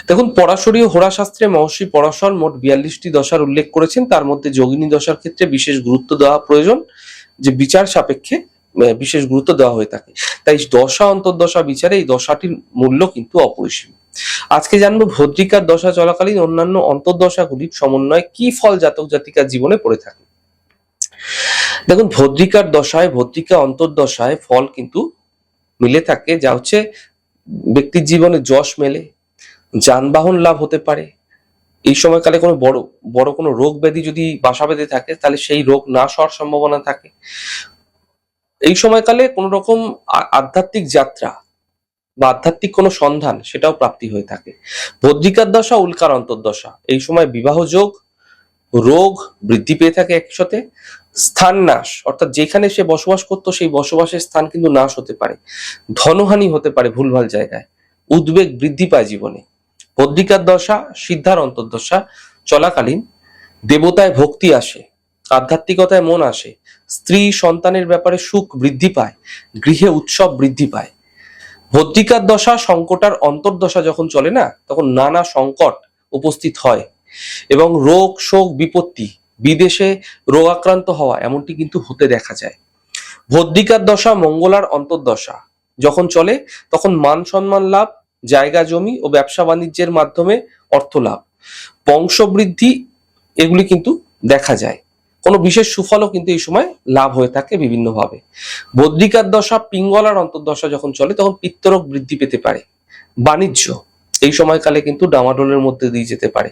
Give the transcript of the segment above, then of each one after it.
দেখুন, পরাশরী ও হোরা শাস্ত্রে মহর্ষি পরাশর মোট 42টি দশার উল্লেখ করেছেন। তার মধ্যে যোগিনী দশার ক্ষেত্রে বিশেষ গুরুত্ব দেওয়া প্রয়োজন, যে বিচার সাপেক্ষে বিশেষ গুরুত্ব দেওয়া হয়ে থাকে। তাই দশা অন্তর্দশা বিচারে এই দশাটির মূল্য কিন্তু অপরিসীম। আজকে জানবো ভদ্রিকার দশা চলাকালীন অন্যান্য অন্তর্দশাগুলির সমন্বয়ে কি ফল জাতক জাতিকার জীবনে পড়ে থাকে। দেখুন, ভদ্রিকার দশায়, ভদ্রিকা অন্তর্দশায় ফল কিন্তু মিলে থাকে, যা হচ্ছে ব্যক্তির জীবনে যশ মেলে, যানবাহন লাভ হতে পারে। এই সময়কালে কোনো বড় বড় কোনো রোগ ব্যাধি যদি বাসা বেঁধে থাকে, তাহলে সেই রোগ নাশ হওয়ার সম্ভাবনা থাকে। এই সময়কালে কোনো রকম আধ্যাত্মিক যাত্রা বা আধ্যাত্মিক কোনো সন্ধান, সেটাও প্রাপ্তি হয়ে থাকে। ভদ্রিকার দশা, উল্কার অন্তর্দশা, এই সময় বিবাহ যোগ, রোগ বৃদ্ধি পেয়ে থাকে। একই সাথে স্থান নাশ, অর্থাৎ যেখানে সে বসবাস করতো সেই বসবাসের স্থান কিন্তু নাশ হতে পারে, ধনহানি হতে পারে ভুলভাল জায়গায়, উদ্বেগ বৃদ্ধি পায় জীবনে। ভদ্রিকার দশা, সিদ্ধার অন্তর্দশা চলাকালীন দেবতায় ভক্তি আসে, আধ্যাত্মিকতায় মন আসে, স্ত্রী সন্তানের ব্যাপারে সুখ বৃদ্ধি পায়, গৃহে উৎসব বৃদ্ধি পায়। ভদ্রিকার দশা সংকটার অন্তর্দশা যখন চলে না, তখন নানা সংকট উপস্থিত হয় এবং রোগ শোক বিপত্তি, বিদেশে রোগাক্রান্ত হওয়া, এমনটি কিন্তু হতে দেখা যায়। ভদ্রিকার দশা মঙ্গলার অন্তর্দশা যখন চলে, তখন মান সম্মান লাভ, জায়গা জমি ও ব্যবসা বাণিজ্যের মাধ্যমে অর্থ লাভ, বংশবৃদ্ধি, এগুলি কিন্তু দেখা যায়। কোনো বিশেষ সুফলও কিন্তু এই সময় লাভ হয়ে থাকে বিভিন্নভাবে। ভদ্রিকার দশা পিঙ্গলার অন্তর্দশা যখন চলে, তখন পিত্তরোগ বৃদ্ধি পেতে পারে, বাণিজ্য এই সময়কালে কিন্তু ডামাডোলের মধ্যে দিয়ে যেতে পারে,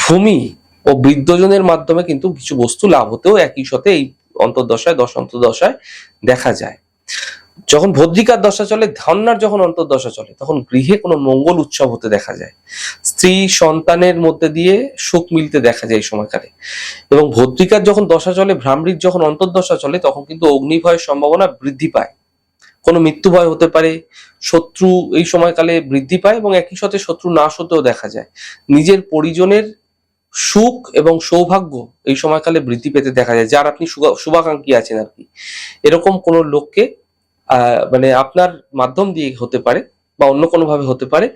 ভূমি ও বৃদ্ধজনের মাধ্যমে কিন্তু কিছু বস্তু লাভ হতেও একই সাথে এই অন্তর্দশায়, দশ অন্তর্দশায় দেখা যায়। যখন ভদ্রিকার দশা চলে, ধন্যার যখন অন্তর্দশা চলে, তখন গৃহে কোনো মঙ্গল উৎসব হতে দেখা যায়, স্ত্রী সন্তানের মধ্যে দিয়ে সুখ মিলতে দেখা যায় এই সময়কালে। এবং ভদ্রিকার যখন দশা চলে, ভ্রামৃর যখন অন্তর্দশা চলে, তখন কিন্তু অগ্নিভয়ের সম্ভাবনা বৃদ্ধি পায়, কোনো মৃত্যু ভয় হতে পারে, শত্রু এই সময়কালে বৃদ্ধি পায় এবং একই সাথে শত্রু নাশ হতেও দেখা যায়। নিজের পরিজনের সুখ এবং সৌভাগ্য এই সময়কালে বৃদ্ধি পেতে দেখা যায়, যার আপনি শুভাকাঙ্ক্ষী আছেন আর কি, এরকম কোন লোককে মানে আপনার মাধ্যম দিয়ে হতে পারে বা অন্য কোনো ভাবে হতে পারে,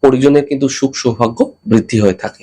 পরিজনের কিন্তু সুখ সৌভাগ্য বৃদ্ধি হয়ে থাকে।